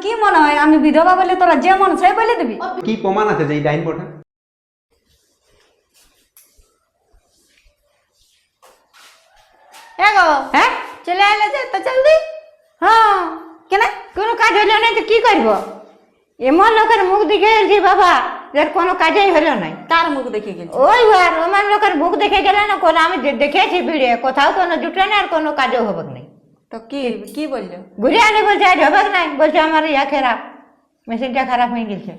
কি মনে হয় আমি বিধবা বলে তোরা যে মন চাই বলে দিবি? কি প্রমাণ আছে যে এই ডাইন পড়া? হ্যাঁ গো, হ্যাঁ চলে এলে যে তো জলদি। হ্যাঁ কেন কোনো কাজ হইল নাই তো কি করব? এমন লোকের মুখ দেখে গেছি বাবা যার কোনো কাজই হলো নাই। তার মুখ দেখে গেল ওই ঘর আমার লোকের মুখ দেখে গেলে না কোনো আমি দেখেছি ভিড়ে কোথাও কোনো জুটে না আর কোনো কাজও হবে নাই। তো কি কি বললো? ঘুরে আনি বলছে আজ হবে নাই, বলছে আমার ইয়া খারাপ, মেশিনটা খারাপ হয়ে গেছে,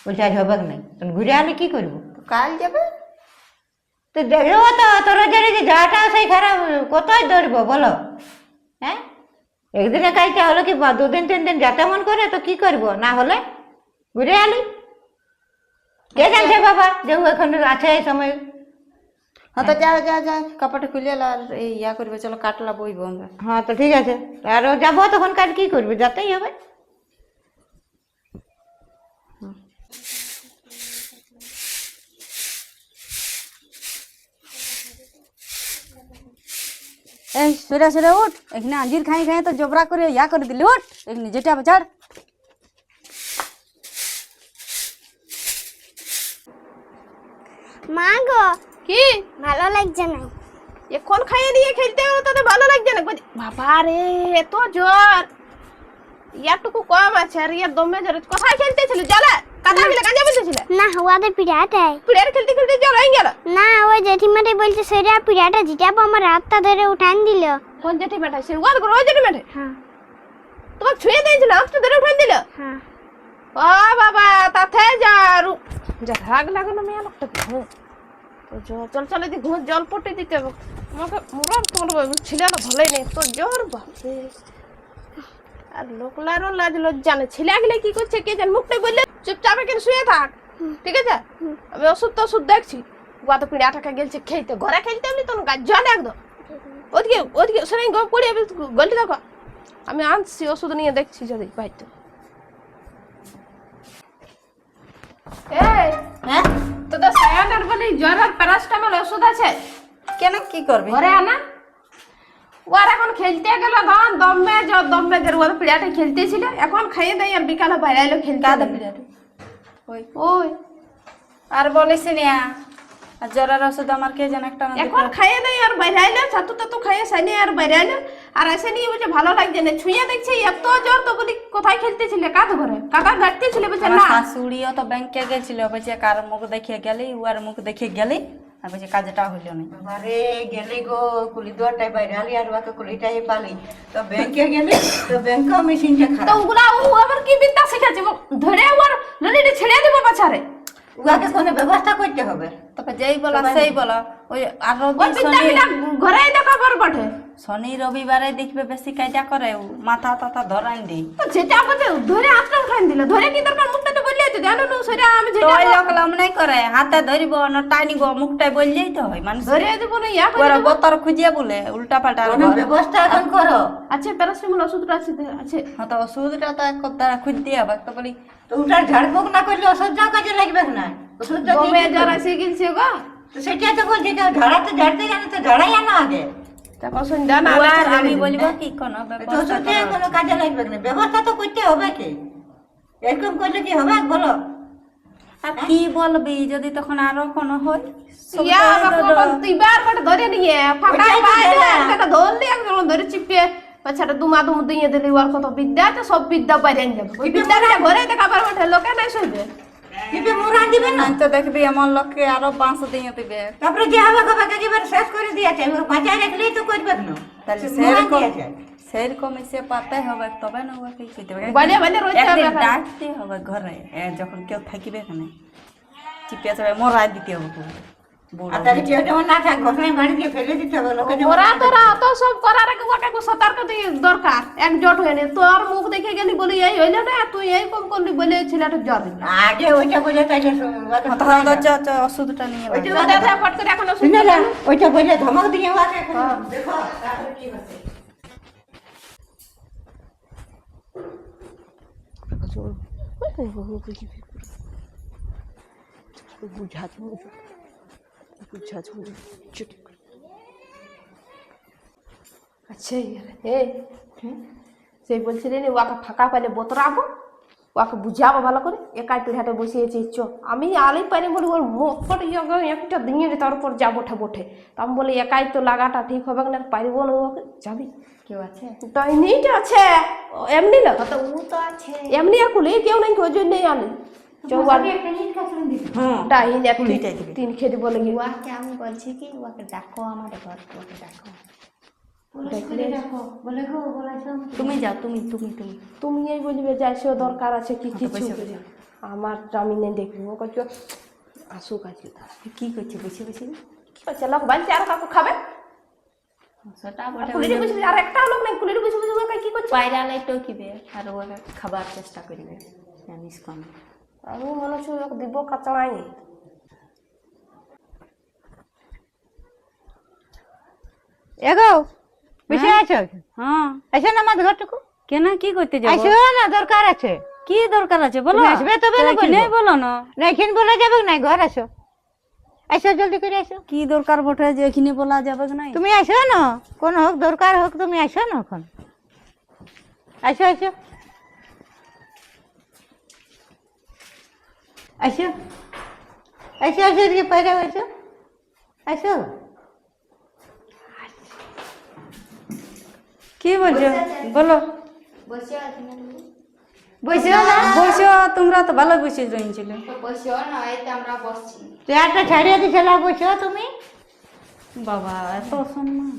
বলছে আজ হবে নাই। ঘুরে আনি কি করবো? কাল যাবে তো দেখবো তো তোরা জানি যে যাটা সেই খারাপ কোথায় ধরবো বলো? হ্যাঁ একদিনে কাজটা হলো কি দুদিন 3 দিন যাতে মন করে তো কি করবো? না হলে ঘুরে আনি। কে জানছে বাবা যে ও এখন আছে এই সময়? হ্যাঁ তো যা যা যা কাপড়টা খুলে এলো আর এই ইয়া করবে, চলো কাটলা বইবো আমরা। হ্যাঁ তো ঠিক আছে, আর যাবো তখন কাজ কি করবি? যাতেই হবে। এই সেরা সেরা উঠ, এখানে আঞ্জির খাই খাই তো জবরা করে ইয়া করে দিলি। উঠ এখানে যেটা বেচার। মা গো, কি ভালো লাগছে না। এখন খাইয়ে দিয়ে খেলতে হবে তাতে ভালো লাগছে না? বাবা রে এত জ্বর, ইয়ারটুকু কম আছে আর ইয়ার দমে জ্বর। কোথায় খেলতেছিল? জলে কাদা মিলে কাজে বলতেছিল না হওয়াতে পিড়াটাই প্লেয়ার খেলতে খেলতে জল হয়ে গেল। না, ওই জেঠিমাটাই বলছে সেটা পিড়াটা জিটাবো আমার হাতটা ধরে উঠান দিল। কোন জেঠি মেটা? সে ওয়াল করে ওই জেঠি মেটে হ্যাঁ তোমাকে ছুঁয়ে দিয়েছিল, হাতটা ধরে উঠান দিল। হ্যাঁ ও বাবা তাতে যা যা রাগ লাগে না মেয়ে লোকটা। ঘুম চল চল এদিকে ঘুম জল পটে দিতে হবে আমাকে। মোরাম তোমার ছিল না ভালোই নেই তো জ্বর বাপরে। আর লোকলারও লাজ লজ্জা নেই। ছেলেগুলো কি করছে কে জানে? মুখটা বললে চুপচাপ এখানে শুয়ে থাক, ঠিক আছে? আমি ওষুধ তো ওষুধ দেখছি। ওয়া তো পিড়া টাকা গেলছে খেলতে, ঘরে খেলতে এমনি তো গাছ জল একদম। ওদিকে ওদিকে শোনাই গপ পড়ে গলটি দেখো। আমি আনছি ওষুধ নিয়ে দেখছি যদি পাই তো। এই হ্যাঁ তোদের সায়ানের বলি জ্বর আর প্যারাসিটামল ওষুধ আছে? কেন কি করবি? ঘরে আনা। ওর এখন খেলতে গেল ধন দমে জ্বর দমে জ্বর। ওর পিড়াটা খেলতেছিল, এখন খাইয়ে দেয় আর বিকালে বাইরে এলো খেলতে। কাদা পিড়াটা ওই ওই আর বলিস না, আর জ্বরের ওষুধ আমার কে যেন একটা এখন খাইয়ে দেয় আর বাইরে এলো। ছাতু টাতু খাইয়ে সাইনে আর বাইরে এলো। আর এসে নিয়ে বলছে ভালো লাগছে না। ছুঁয়ে দেখছে এত জ্বর তো বলি কোথায় খেলতেছিলে? কাদ ঘরে কাদা গাড়তেছিলে বলছে না। শাশুড়িও তো ব্যাংকে গেছিল, বলছে কার মুখ দেখে গেলি, উয়ার মুখ দেখে গেলি, আর বলছে কাজটা হইল না। আরে গেলি গো কুলি দুয়ারটাই বাইরে আলি আর ওকে কুলিটাই পালি তো ব্যাংকে গেলি তো ব্যাংকে মেশিনটা তো খারাপ। ওগুলা ও আবার কি বিদ্যা শিখাচ্ছে? ধরে ওর ললিটা ছেড়ে দিব বাছারে। উহাকে কোনো ব্যবস্থা করতে হবে। তবে যেই বলা সেই বলা। ওই আর ওই বিদ্যাটা ঘরেই দেখাবার বটে। শনি রবিবারে দেখবে বেশি কাজা করে, ও মাথা টাথা ধরাই দেই। যেটা বলতে ধরে হাতটা উঠান দিল। ধরে কি দরকার? মুখটা তো বললেই তো জানো না সেটা আমি তো যেটা ওই লোক লম নাই করে, হাতে ধরিব না টাইনিব, মুখটাই বললেই তো হয় মানুষ। ধরে দেব না ইয়া করে ওরা দেব। বোতর খুঁজিয়ে বলে উল্টা পাল্টা। কোনো ব্যবস্থা এখন করো। আচ্ছা প্যারাসিটামল ওষুধটা আছে আছে। হ্যাঁ তো ওষুধটা তো এক দ্বারা খুঁজতে হবে তো বলি। তো ওটার ঝাড়ফুঁক না করলে ওষুধ যা কাজে লাগবে না। ওষুধ যদি দমে জ্বর এসে গেছে গো। তো সেটা তো বলছি যে ঝাড়াতে ঝাড়তে জানে তো ঝাড়াই আনো আগে। তারপর সন্ধ্যা না আর আমি বলবো কি কোনো তো ব্যবস্থা ওষুধ দিয়ে কোনো কাজে লাগবে না। ব্যবস্থা তো করতে হবে কি? এরকম করলে কি হবে বলো? আর কি বলবি যদি তখন আরো কোনো হয়? ইয়া বাবা তিবার বড় ধরে নিয়ে ফাঁকা ওইটাই তো পায় দেনা। সেটা ধরলি একদম ধরে চিপিয়ে বাচ্চাটা দুমাদুম দিয়ে দিলি। ওর কত বিদ্যা আছে, সব বিদ্যা বাইরে নিয়ে যাবে। ওই বিদ্যাটা ঘরে দেখাবার বটে, লোকে নাই সইবে। টিপে মুড়া দিবে না। তো দেখবি এমন লোককে আরো 5 দিয়ে দিবে। তারপরে যে হবে কবে একেবারে শেষ করে দিয়েছে। এবার বাঁচায় রাখলেই তো করবে না। তাহলে মুড়া সেরকম দিয়েছে। সেরকম এসে পাতে হবে তবে না ওকে কি দেবে। বালিয়া বালিয়া রইতে হবে। একদিন ডাকতে হবে ঘরে, যখন কেউ থাকিবে এখানে চিপিয়ে যাবে মরাই দিতে হবে খুব। আর তাহলে কেউ যেমন না থাক ঘটনায় বাড়ি দিয়ে ফেলে দিতে হবে লোকে যেমন ওরা না থাকে। তোরা তো সব করার আগে ওকে সতর্ক দিয়ে দরকার। একজোট হয়ে নে। তোর মুখ দেখে গেলি বলি এই হইল না, তুই এই কম করলি বলে ছেলেটা জ্বর দিল। আগে ওইটা বলে তাইলে তখন তো ওষুধটা নিয়ে ওইটা তো দেখা ফট করে এখন ওষুধ শুনে না ওইটা বলে ধমক দিয়ে ওকে এখন দেখো তারপরে কি হচ্ছে। আচ্ছা এই সেই বলছিলেন ওকে ফাঁকা পাইলে বোতরাবো ওকে বুঝাবো ভালো করে, একাই পিঠাটা বসিয়েছি চ আমি আলি পারি বলি ওর মুখ একটা দিয়ে তার উপর যাবো বঠে। তা আমি বলি একাই তো লাগাটা ঠিক হবে না, পারিব না ওকে, যাবি কেউ আছে? ডাইনিটা আছে এমনি না, তো ও তো আছে এমনি একুলে কেউ নাই ওই জন্যই আনি চৌবাড়ি একটা জিনিস কাছুন দিবি ডাইন এক কুলিটাই দিবি। তিন খেয়ে দিব লাগে। ওয়াকে আমি বলছি কি ওকে ডাকো আমার ঘর ওকে ডাকো পুলিশ করে ডাকো বলে গো বলাইছো তুমি যাও, তুমি তুমি তুমি তুমি এই বলবে যাইছো দরকার আছে কি কিছু বসে বসে। আমার আমি নেই দেখবি ও কইছো আসুক আজকে তারা কি করছে বসে বসে? কি করছে লোক বানছে আর কাকু খাবে সেটা বটে, কুলিরে বসে আর একটা লোক নাই কুলিরে বসে বসে ওকে কি করছে। পায়রালে টকিবে আর ওকে খাবার চেষ্টা করবে জানিস কম। আমি মনে হচ্ছে ওকে দিব কাঁচাই এগো বেশি আছো হ্যাঁ আইসো না আমার ঘরটুকু কেন কি করতে যাবো? আইসো না দরকার আছে কি দরকার আছে বলো? তুমি আসবে তবে না বলবো। নেই বলো না। না এখানে বলা যাবে না ঘর আসো আইসো জলদি করে আসো কি দরকার বটে যে এখানে বলা যাবে না? তুমি আসো না কোন হোক দরকার হোক তুমি আসো না এখন আসো আসো আসো আসো আসো এদিকে পায়রা আসো আসো কি বলছো বলো? বসো না বসো, তোমরা তো ভালো বসে রয়েছিল। চেয়ারটা ছাড়িয়ে দিছিল বসো তুমি বাবা এত সম্মান।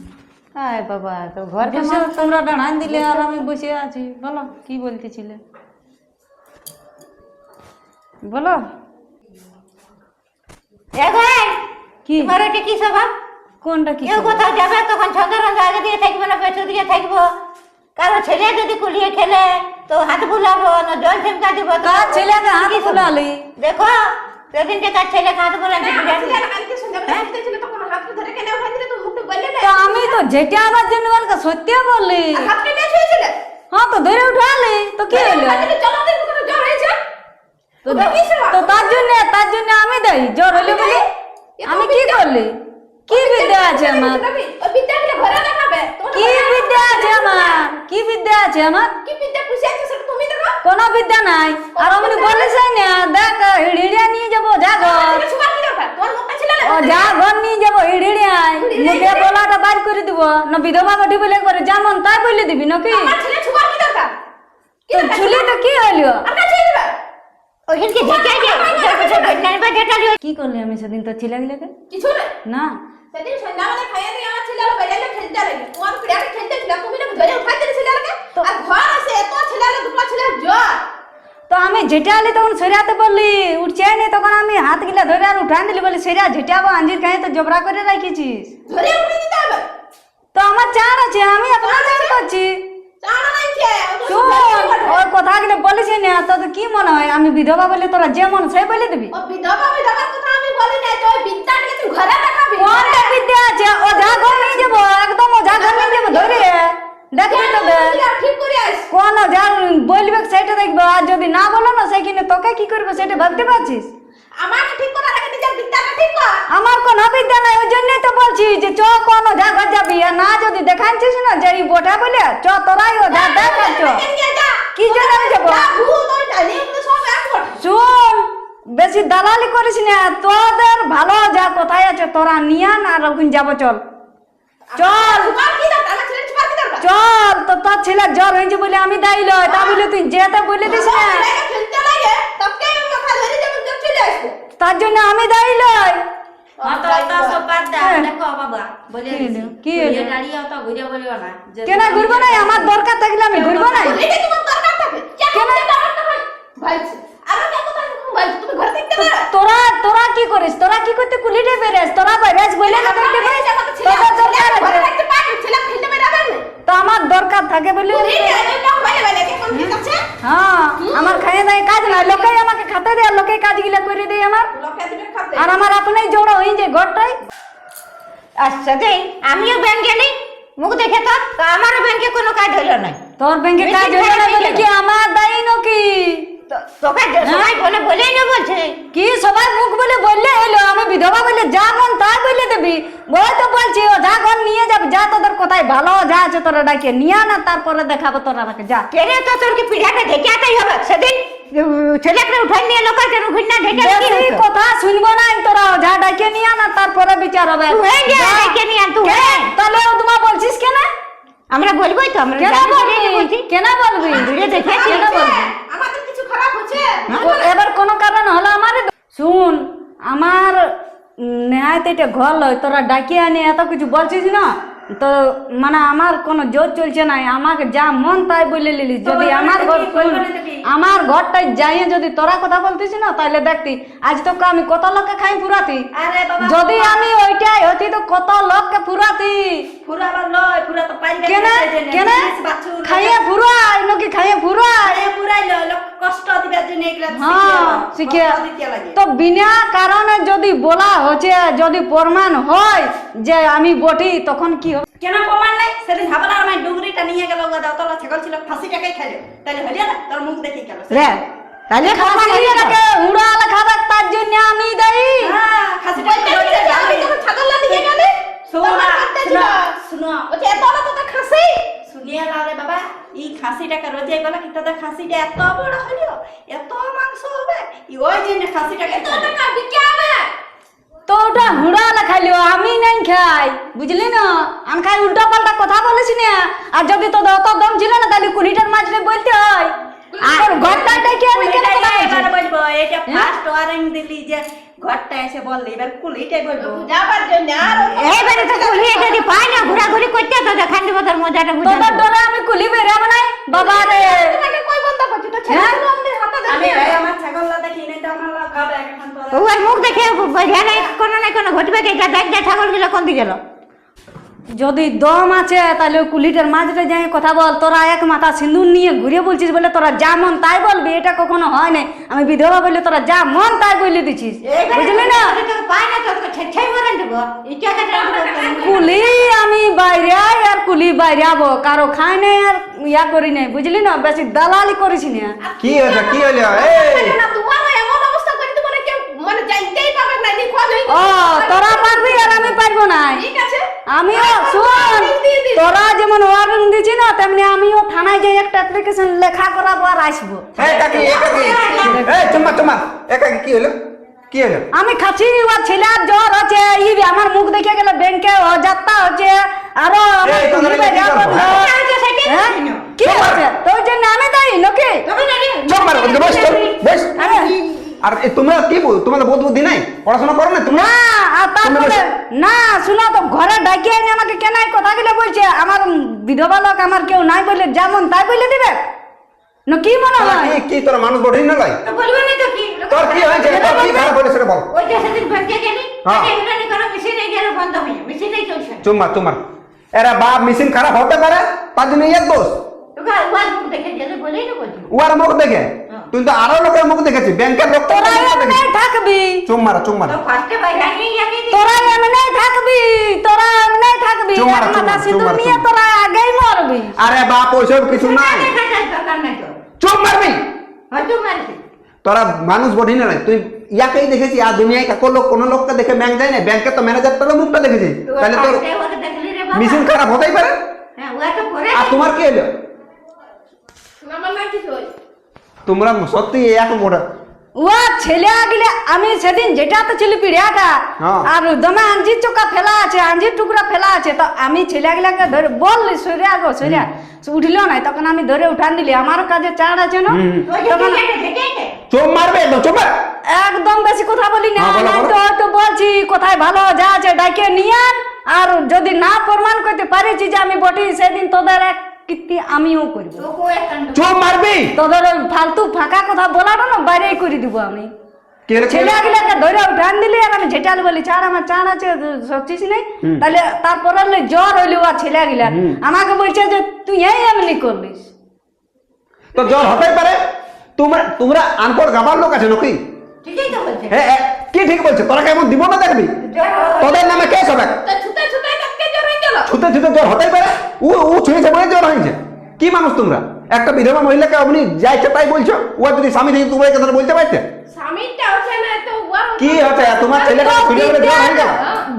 আয় বাবা তো ঘর বসে তোমরা দাঁড়ান দিলে আর আমি বসে আছি। বলো কি বলতেছিলে বলো। কি তোমার ওটা কি স্বভাব কোনটা কি কেউ কোথাও যাবে তখন ছন্দরঞ্জ আগে দিয়ে থাকবো না পেছন দিয়ে থাকবো কারো ছেলে যদি কুলিয়ে খেলে তো হাত বুলাবো না জল ছেমকা দিব তো কার ছেলেকে হাত ফুলালি? দেখো সেদিনকে কার ছেলেকে হাত বুলাতে কালকে সন্ধ্যাবেলা খেলতেছিল তখন হাতটা ধরে কেন উঠাইছিলে তো মুখটা বললে না তো আমি তো যেটা আমার জন্য বলকে সত্যি বললি। হাতটা নিয়ে শুয়েছিলে হ্যাঁ তো ধরে উঠালি তো কি হলো? চলো দেখো তো জ্বর হয়েছে তো তার জন্য আমি দেই জ্বর হলে বলে আমি কি করলি? কি বিদ্যা আছে আমার? ওই বিদ্যাগুলো ঘরে দেখাবে কি বিদ্যা আছে আমার? কি বিদ্যা আছে আমার? কি বিদ্যা পুষিয়েছে সেটা তুমি দেখো কোনো বিদ্যা নাই। আর আমি বলিস না দেখ হিড়িয়া নিয়ে যাবো যা ঘর, সুপার কি দরকার তোমার মুখটা ছিল না ও যা ঘর নিয়ে যাবো হিড়িয়ায় মুখে গলাটা বার করে দিব না বিধবা গঠি বলে করে যেমন তাই বলে দিবি নাকি? আমার ছেলে সুপার কি দরকার তো ছুলি তো কি হইলো? আমরা ছেড়ে দেবে ওইখানকে ঝেঁকে দিয়ে কি করলি আমি সেদিন তো ছেলেগুলোকে? কিছু না না সেদিন সন্ধ্যাবেলা খাইয়ে দিয়ে আমার ছেলে বেড়ালে খেলতে লাগে তোমার পিড়াকে খেলতে ছিল তুমি না ধরে উঠাইতে ছেলেকে আর ঘর আছে এত ছেলে দুটো ছেলে জ্বর তো আমি যেটা আলি তখন সেরাতে বললি উঠছে নি তখন আমি হাত গিলা ধরে আর উঠান দিলি বলি সেরা ঝেটাবো আঞ্জির খাই তো জবরা করে রাখিছিস। ধরে উঠে দিতে হবে তো আমার চার আছে আমি আপনার চার করছি। জানা নাই কে শোন ওর কথাগুলো বলিস না তো কি মনে হয় আমি বিধবা বলে তোরা যে মন সেই বলে দিবি? ও বিধবার কথা আমি বলি না তো ওই বিদ্যাকে তুই ঘরে দেখাবি কোনটা বিদ্যা আছে? ও যা ঘর নিয়ে যাবো একদম ও যা ঘর নিয়ে যাবো ধরে দেখবি তো ঠিক করে আস কোন যা বলবে সেটা দেখবো আর যদি না বলো না সেখানে তোকে কি করবে সেটা ভাবতে পারছিস? আমাকে ঠিক করা রাখে নিজের বিদ্যাটা ঠিক কর আমার কোন বিদ্যা নাই ওই জন্যই তো বলছি যে চ কোন যা ঘর যাবি আর না যদি দেখাচ্ছিস না যে এই বোটা বলে চ তোরাই ও যা দেখাচ্ছ কি জন্য আমি যাবো? শোন বেশি দালালি করিস না তোদের ভালো যা কোথায় আছে তোরা নিয়ে না ওখানে যাবো চল চল চল তো তোর ছেলে জ্বর হয়েছে বলে আমি দায়ী লয় তা বলে তুই যেতে বলে দিস না তার জন্য আমি দায়ী লয়। কি কেন ঘুরবো না? আমার দরকার থাকলে আমি ঘুরবো না। তোরা তোরা কি করিস? তোরা কি করতে কুলিটে বেরেস? তোরা বেরেস বলে না করতে পারিস? তোদের দরকার আছে তো আমার দরকার থাকে বলে হ্যাঁ আমার খাইয়ে দেয় কাজ না লোকে আমাকে খাতে দেয় লোকে কাজ গিলা করে দেয় আমার আর আমার আপনাই জোড়া হয়ে যায় ঘরটাই। আচ্ছা দেই আমিও ব্যাংক গেলি মুখ দেখে তো তো আমারও ব্যাংকে কোনো কাজ হলো না তোর ব্যাংকে কাজ হলো না বলে কি আমার দায়ী নাকি? তোকে সবাই বলে বলেই না বলছে কি সবাই মুখ বলে বললে এলো আমি বিধবা বলে যা মন তাই বলে দেবি? ওই তো বলছি ও যা ঘর নিয়ে যাবে যা তোদের কোথায় ভালো যা আছে তোরা ডাকে নিয়ে না তারপরে দেখাবো তোরা রাখে যা। কেরে তো তোর কি পিড়াটা দেখে আটাই হবে সেদিন ছেলেকে উঠাই নিয়ে লোকের কেন ঘুরনা ঢেকে বেশি কথা শুনবো না তোরা যা ডাকে নিয়ে আন আর তারপরে বিচার হবে তুই হয়ে যা ঢেকে নিয়ে আন তুই তাহলে তোমা বলছিস কেন আমরা বলবোই তো আমরা কেন জানি বলবি বলছি কেন বলবি ভিডিও দেখেছি কেন বলবি আমাদের কিছু খারাপ হচ্ছে এবার কোন কারণ হলো আমার শুন আমার নেহায়ত এটা ঘর লয় তোরা ডাকিয়ে আনি এত কিছু বলছিস না তো মানে আমার কোনো জোর চলছে না আমাকে যা মন তাই বলে লিলিস যদি আমার ঘরটাই যাইয়ে যদি তোরা কথা বলতিস না তাহলে দেখতি আজ তো আমি কত লোককে খাই পুরাতি যদি আমি ওইটাই হতি তো কত লোককে পুরাতি কেন কেন খাইয়ে পুরাই নাকি খাইয়ে পুরাই হ্যাঁ শিখে তো বিনা কারণে যদি বলা হচ্ছে যদি প্রমাণ হয় যে আমি বটি তখন কি হবে কেন প্রমাণ নাই সেদিন ভাবলাম আমার ডুগরিটা নিয়ে গেল দাওতলা ছাগল ছিল ফাঁসিটাকেই খাইলো তাহলে হলিয়া না তোর মুখ দেখে গেল রে তাহলে খাসিটাকে উড়ালে খাবে তার জন্য আমি দেই হ্যাঁ খাসিটা ছাগল না নিয়ে গেলে শুনো ওকে এত বড় তো খাসি শুনিয়া লাও রে বাবা এই খাসিটাকে রোজে গেল কি তোদের খাসিটা এত বড় হলো এত মাংস হবে ওই জন্য খাসিটাকে টাকা বিকে হবে তো ওটা হুড়ালে খাইলো আমি নাই খাই বুঝলি না আমি খাই উল্টা পাল্টা কথা বলেছি না আর যদি তো অত দম ছিল না তাহলে কুড়িটার মাঝে বলতে হয় আর ঘরটা ডেকে আমি কেন কথা বলছি? এবার বলবো এটা ফার্স্ট ওয়ারিং দিলি যে ঘরটা এসে বললি এবার কুলিটাই বলবো যাবার জন্য আর এইবারে তো কুলিয়ে যদি পায় না ঘোরাঘুরি করতে তো দেখান দিব তোর মজাটা বুঝা তোদের ডরে আমি কুলি বেরাবো নাই বাবা রে তোমাকে কই বন্ধ করছি তো ছেলে আমাদের হাতে আমি ভাই আমার ছাগলটা দেখি নাই তো আমার লাভ খাবে এখন তো ওর মুখ দেখে বোঝা নাই কোনো না কোনো ঘটবে কি যা দেখ যা ছাগল গুলো কোন দিকে গেল যদি দম আছে তাহলে ওই কুলিটার মাঝে যাই কথা বল তোরা এক মাথা সিঁদুর নিয়ে ঘুরে বলছিস বলে তোরা যা মন তাই বলবি এটা কখনো হয় না আমি বিধবা বললে তোরা যা মন তাই বলে দিছিস বুঝলি না পায় না তোকে ছেছাই মরন দেব ইটাকে কুলি আমি বাইরে আর কুলি বাইরে আবো কারো খাই নাই আর ইয়া করি নাই বুঝলি না বেশি দালালি করিস না কি হয়েছে কি হলো এই না তোমার এমন অবস্থা করে তোমার কেউ মানে জানতেই পাবে না নি খোঁজ হই ও তোরা পারবি আর আমি পারবো না ঠিক আছে আমিও শুন তোরা যেমন ওয়ারিং দিছি না তেমনি আমিও থানায় যাই একটা অ্যাপ্লিকেশন লেখা করাবো আর আসবো এই কাকি এই চুম্মা একাকি কি হলো কি হলো আমি খাচ্ছি ওর ছেলের জ্বর আছে ই আমার মুখ দেখে গেলে ব্যাংকে যাত্রা হচ্ছে আরো আমার এই, তোদের কুলিবে কি যা করবো, করলো। হ্যাঁ? হ্যাঁ? কি হচ্ছে তোর জন্য আমি দায়ী নাকি চুম্মা বস বস আরে, আর তোমরা কি তোমাদের বহুত বুদ্ধি নাই পড়াশোনা করো না তোমরা না আর তারপরে না শুনো তো ঘরে ডাকিয়ে এনে আমাকে কেন এই কথাগুলো বলছে আমার বিধবা লোক আমার কেউ নাই বলে যেমন তাই বলে দিবে না কি মনে তোরা হয় কি তোরা মানুষ বড়ই না লাই বলবে না তো কি তোর কি হয়েছে তোর কি খারাপ হলো সেটা বল ওইটা সেদিন ব্যাংকে গেলি হ্যাঁ। এগুলো নি কোনো মেশিনে গেল বন্ধ হয়ে মেশিনেই চলছে চুম্মা এরা বাপ মেশিন খারাপ হতে পারে তার জন্য এর দোষ তোকে ওয়াজ মুখ দেখে গেলে বলেই না বলছি উয়ার মুখ দেখে তুই তো আরো লোকের মুখ দেখেছিস ব্যাংকের লোক তোরা এমনি থাকবি চুম্মা তো ফার্স্টে বাইরে নিয়ে যাবি তোরা এমনি থাকবি তোরা এমনি থাকবি চুমার, এক মাথা চুমার, সিঁদুর চুমার, নিয়ে চুমার। তোরা আগেই মরবি আরে বাপ ওইসব কিছু নাই দরকার নাই তো চুপ মারবি হয়তো মারছি তোরা মানুষ বড়ি না তুই ইয়াকেই দেখেছি আর দুনিয়ায় কোনো লোককে দেখে ব্যাংক যায় না ব্যাংকে তো ম্যানেজারটারও মুখটা দেখেছি তাহলে তোর ওকে দেখলি রে বাবা মেশিন খারাপ হতেই পারে হ্যাঁ ওয়া তো পরে আর তোমার কি হলো আমার না কিছু হই তোমরা সত্যি এক বড় ও ছেলে আগলে আমি সেদিন যেটা তো ছিল পিড়িয়াটা হ্যাঁ। আর দমে আঞ্জির চোকা ফেলা আছে আঞ্জির টুকরা ফেলা আছে তো আমি ছেলে আগলাকে ধরে বললি সরিয়া গো সরিয়া উঠলো না তখন আমি ধরে উঠান দিলি আমারও কাজে চাড় আছে না তখন চোপ মারবে একদম চোপ মার। একদম বেশি কথা বলি না হ্যাঁ, বলো, আমি বলো। তো হয়তো বলছি কোথায় ভালো যা আছে ডাকে নিয়ে আন। আর যদি না প্রমাণ করতে পারিছি যে আমি বটি সেদিন তোদের এক কীর্তি আমিও করবো চোপ মারবি তোদের ওই ফালতু ফাঁকা কথা বলাটা না বাইরেই করে দিব আমি কে রে, কে রে? ছেলে আগলাকে ধরে উঠান দিলি আর আমি ঝেটাল বলি চার আমার চার আছে সবচিস নেই তাহলে তারপরে জ্বর হইলো আর ছেলে আগলা আমাকে বলছে যে তুই এই এমনি করলিস তো জ্বর হতেই পারে তোমরা আনপড় গাবার লোক আছে নাকি ঠিকই তো বলছে হ্যাঁ কি ঠিক বলছে তোরা কেমন দিব না দেখবি তোদের নামে কেস হবে তো ছুতে ছুতে কাটকে জ্বর হয়ে গেল ছুতে ছুতে জ্বর হতেই পারে ও ছুঁয়েছে বলে জ্বর হয়েছে কি মানুষ তোমরা একটা বিধবা মহিলাকে আপনি যাইছে তাই বলছো ও যদি স্বামী থেকে তোমরা এই কথাটা বলতে পারতে স্বামীটা হচ্ছে না তো ওয়ার কি হচ্ছে তোমার ছেলেটা ছুঁয়ে বলে জ্বর হয়ে গেল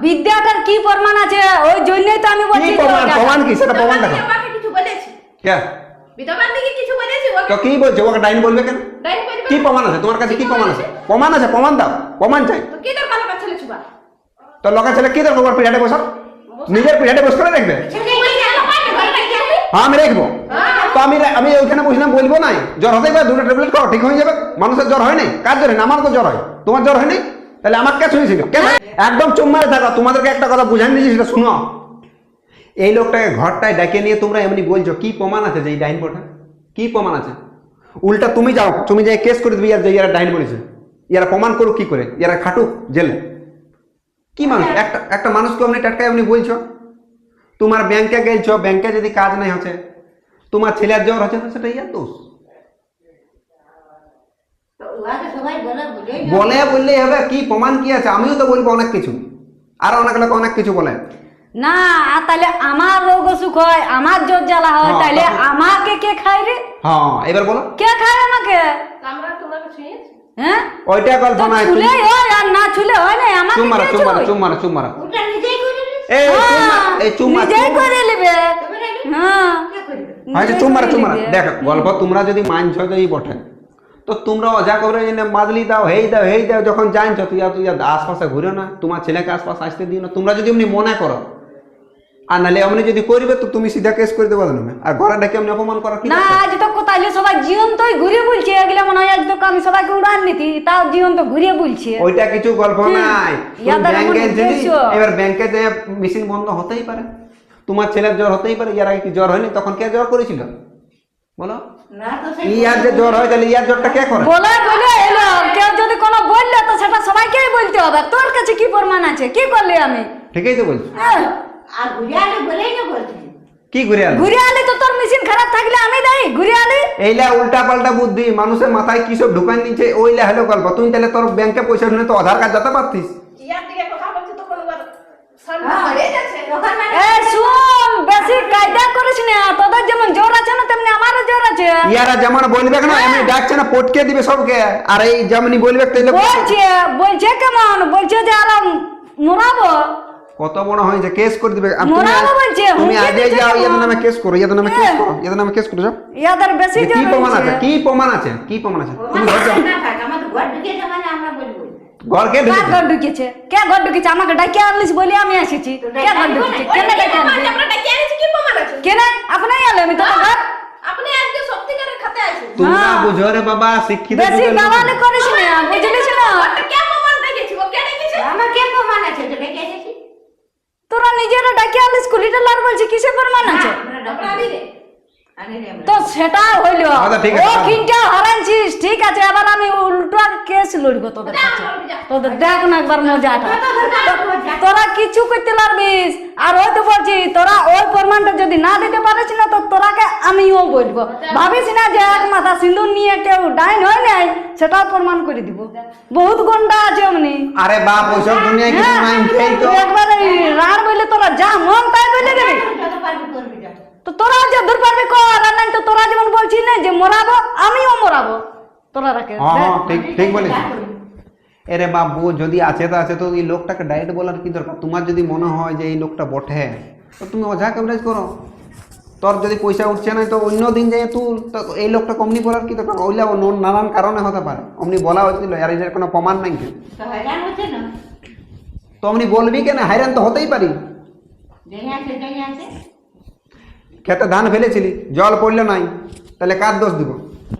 বিদ্যাটার কি প্রমাণ আছে ওই জন্যই তো আমি কি বলছি প্রমাণ কি সেটা প্রমাণ দেখো আমাকে কিছু বলেছি কে বিধবার দিকে কিছু বলেছি তো কি বলছে ওকে ডাইন বলবে কেন ডাইন বলবে কি প্রমাণ আছে তোমার কাছে? কি প্রমাণ আছে? প্রমাণ আছে, প্রমাণ দাও, প্রমাণ চাই। তো কি দরকার লোকের ছেলে ছুবা? তো লোকের ছেলে কি দরকার? পিড়াটে বসার, নিজের পিড়াটে বস করে দেখবে। হ্যাঁ আমি দেখবো। তো আমি ওইখানে বসলাম, বলবো নাই জ্বর হতেই পারে, দুটো ট্যাবলেট খাও ঠিক হয়ে যাবে। মানুষের জ্বর হয় নাই, কার জ্বর হয় না? আমার তো জ্বর হয়, তোমার জ্বর হয়নি, তাহলে আমার কে শুনেছিল? কেন একদম চুপ মারে থাকো? তোমাদেরকে একটা কথা বুঝাই দিয়েছি, সেটা শুনো। এই লোকটাকে ঘরটায় ডেকে নিয়ে তোমরা এমনি বলছো, কি প্রমাণ আছে যে এই ডাইন পড়া? কি প্রমাণ আছে? উল্টা তুমি যাও, তুমি যাই কেস করে দিবি, যে ইয়ারা ডাইন বলেছে, ইয়ারা প্রমাণ করুক কি করে, ইয়ারা খাটুক জেলে। কি মানুষ? একটা মানুষকে এমনি টাটকায় এমনি বলছো। তোমার ব্যাংকে গেলছো, ব্যাংকে যদি কাজ নাই হচ্ছে, তোমার ছেলের জ্বর হচ্ছে, তো সেটা ইয়ার দোষ। সবাই বলে বললেই হবে, কি প্রমাণ কি আছে? আমিও তো বলবো অনেক কিছু, আর অনেক লোক অনেক কিছু বলে। না আর তাহলে আমার রোগ অসুখ হয়, আমার জ্বর জ্বালা হয়, হ্যাঁ, তাহলে তখন- আমাকে কে খায় রে? হ্যাঁ এবার বলো, কে খায় আমাকে? আমরা তোমাকে ছুঁয়েছি? হ্যাঁ ওইটা গল্প তো নাই। ছুলে হয় আর না ছুলে হয় না, আমাকে চুম মারা, কে চুম মারা, ছুঁয়? চুম মারা, চুম মারা। ওটা নিজেই করে নিস। এই চুম মারা, নিজেই করে নেবে। হ্যাঁ হয়তো চুম মারা, চুম মারা। দেখ গল্প তোমরা যদি মানছ তো এই বটে, তো তোমরা অজা করে মাদলি দাও, হেই দাও, হেই দাও, যখন জানছো তুই আশপাশে ঘুরে না, তোমার ছেলেকে আশপাশে আসতে দিও না। তোমরা যদি এমনি মনে করো, আর নাহলে এমনি যদি করবে তো তুমি সিধা কেস করে দেবো না। আর ঘরে ডেকে এমনি অপমান করা কি না দরকার? আজ তো কোথায় সবাই জীবন্তই ঘুরে বলছে, এগুলো মনে হয় আজ তো আমি সবাইকে উড়ান নিতি, তাও জীবন্ত ঘুরে বলছে। ওইটা কিছু গল্প নাই। ইয়াদের ব্যাংকে এমন যদি উদ্দেশ্য। এবার ব্যাংকে যে মেশিন বন্ধ হতেই পারে, তোমার ছেলের জ্বর হতেই পারে, ইয়ার আগে কি জ্বর হয়নি? তখন কে জ্বর করেছিল বলো? না তো সেই ইয়ার যে জ্বর হয়, তাহলে ইয়ার জ্বরটা কে করে? বলে বলে এলো, কেউ যদি কোনো বললে তো সেটা সবাইকেই বলতে হবে। তোর কাছে কি প্রমাণ আছে? কি করলি আমি? ঠিকই তো বলছি। হ্যাঁ, আর ঘুরে আলে বলেই না বলছি। কি ঘুরে আলো? ঘুরে আলি তো তোর মেশিন খারাপ থাকলে আমি দেই ঘুরে আলি। এইলা উল্টা পাল্টা বুদ্ধি মানুষের মাথায় কি সব ঢুকান নিচ্ছে, ওইলা হলো গল্প। তুই তাহলে তোর ব্যাংকে পয়সা শুনে তো আধার কার্ড যেতে পারতিস। ইয়ার দিকে কথা বলছি তখন ওর সামনে হয়ে যাচ্ছে। তখন মানে এ শুন, বেশি কায়দা করিস না। তোদের যেমন জ্বর আছে না, তেমনি আমারও জ্বর আছে। ইয়ারা যেমন বলবে না, এমনি ডাকছে না, পটকে দিবে সবকে। আর এই যেমনি বলবে তাইলে বলছে বলছে কেমন বলছে যে আরাম মোরাবো। কত বড় হয়েছে, কেস করে দিবে। আর মোরাবো বলছে, তুমি হুমকি আগে দিচ্ছে যাও, কেমন? ইয়াদের নামে কেস করো, ইয়াদের নামে কেস করো, ইয়াদের নামে কেস করো যাও। ইয়াদের বেশি যে কি জ্বর প্রমাণ আছে? হয়েছে। কি প্রমাণ আছে? কি প্রমাণ আছে? তুমি ঘর যাও। না থাক, আমাদের ঘর ঢুকিয়েছে মানে আমরা বলবো। ঘরকে কার ঢুকেছে। ঘর ঢুকেছে? কে ঘর ঢুকেছে? আমাকে ডাকে আনলিস বলে আমি এসেছি। কে ঘর ঢুকেছে? কেন ডাকে আনলি? আমরা ডেকে এনেছি, কি প্রমাণ আছে? কেন আপনি এলে আমি তোর ঘর? আপনি আজকে সত্যিকারের খাতে আছেন। তোমরা হ্যাঁ। বুঝো রে বাবা, শিক্ষিত বেশি যুগের লোক। গাওয়ালি করিস না, বুঝলিস না? ওটা কে প্রমাণ দেখেছি? ও কে দেখেছে? আমার কে প্রমাণ আছে তো ডেকে এসেছি? তোরা নিজেরা ডাকে আনলিস, কুলিটা লার বলছি কিসে প্রমাণ আছে? আমরা আনি রে। আরে রে আমরা। তো সেটা হইলো, আচ্ছা, ঠিক আছে। ও কিনটা হারাইছিস, ঠিক আছে। এবার আমি উল্টা কেস লড়বো তোদের কাছে। তোদের দেখ না একবার মজাটা। তোরা কিছু করতে পারবিস। আর ওই তো বলছি, তোরা ওই প্রমাণটা যদি না দিতে পারিস না, তো তোরাকে আমিও বলবো। ভাবিস না যে এক মাথা সিঁদুর নিয়ে কেউ ডাইন হয় নাই, সেটাও প্রমাণ করে দিব। বহুত গন্ডা আছে অমনি। আরে বাপ, ওইসব দুনিয়ায় কিছু নাই, খেই তো। একবারে রাড় বললে তোরা যা মন তাই বলে দেবে। যত পারবি করবি যা। তো তোরা যে দূর পারবি কর, আর নাই তো তোরা যেমন বলছিস না যে মরাবো, আমিও মরাবো। তোরা রাখে হ্যাঁ ঠিক ঠিক বলেছিস। এরে বাবু, যদি আছে তো আছে, তো এই লোকটাকে ডাইরেক্ট বলার কি দরকার? তোমার যদি মনে হয় যে এই লোকটা বটে, তো তুমি ওঝা কভারেজ করো। তোর যদি পয়সা উঠছে না, তো অন্য দিন যাই তুই তো এই লোকটা কমনি বলার কি দরকার? ওইলা নানান কারণে হতে পারে, অমনি বলা হয়েছিল, আর এটার কোনো প্রমাণ নাই কেন? তো হয়রান হচ্ছে না। তো অমনি বলবি কেন? হাইরান তো হতেই পারি। যেই আছে যেই আছে। খেতে ধান ফেলেছিলি, জল পড়লে নাই, তাহলে কার দোষ দিব?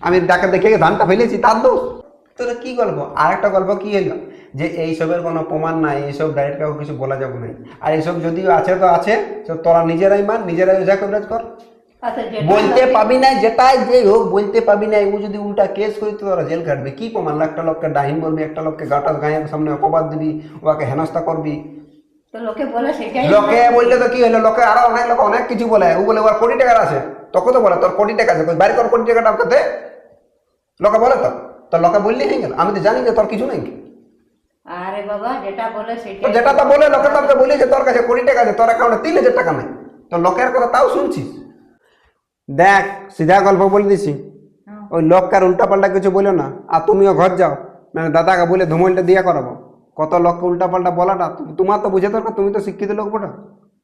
আমি ডাকে দেখে ধানটা ফেলেছি, তার দোষ? তোরা কি গল্প? আর একটা গল্প কি হইলো যে এইসবের কোনো প্রমাণ নাই, এইসব ডাইরেক্ট কাউকে কিছু বলা যাবে না। আর এইসব যদিও আছে তো আছে, তো তোরা নিজেরাই মান, নিজেরাই ওঝা কভারেজ কর। আচ্ছা যেটা বলতে পাবি না, যেটাই যে হোক বলতে পাবি না। ও যদি উল্টা কেস করি তো তোরা জেল কাটবে। কি প্রমাণ? একটা লোককে ডাইন বলবি, একটা লোককে গাটার গায়ের সামনে অপবাদ দিবি, ওকে হেনস্থা করবি। তো লোকে বলে সেটাই। লোকে বললে তো কি হলো? লোকে আরো অনেক লোক অনেক কিছু বলে। ও বলে ওর কোটি টাকার আছে, তোকে তো বলে তোর কোটি টাকা আছে, বাড়ি তোর কোটি টাকাটা ওকে দে। লোকে বলে তো, তোর লোকে বললি হয়ে গেল। আমি তো জানি যে তোর কিছু নেই। আরে বাবা যেটা বলে তো সেটাই। যেটা তো বলে, লোকে তোকে বলি যে তোর কাছে কোটি টাকা আছে, তোর অ্যাকাউন্টে 3,000 টাকা নেই। তো লোকের কথা তাও শুনছিস? দেখ, সিধা গল্প বলে দিছি, ওই লোককার উল্টা পাল্টা কিছু বলো না। আর তুমিও ঘর যাও, মানে দাদাকে বলে ধুমলটা দিয়া করাবো। কত লোককে উল্টা পাল্টা বলাটা তোমার তো বুঝে দরকার, তুমি তো শিক্ষিত লোক বটা।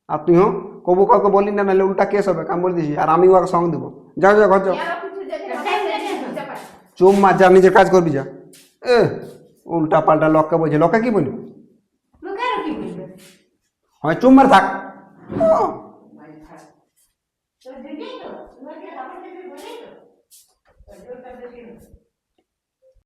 আর তুইও কবু কাউকে বলি না, নাহলে উল্টা কেস হবে। আমি বলে দিছি, আর আমি ওকে সঙ্গ দেবো। যাও যাও ঘর যাও। ইয়ারা কিছু জানে না, বুঝতে পারে। চুম মার, যা নিজের কাজ করবি যা। এ উল্টা পাল্টা লোককে বলছে, লোকে কি বলবো? লোকের কি বুঝবে? হয় চুম মার থাক। তো দিদি তো তোমাকে আমার কাছে বলেই তো জোরটা বেশি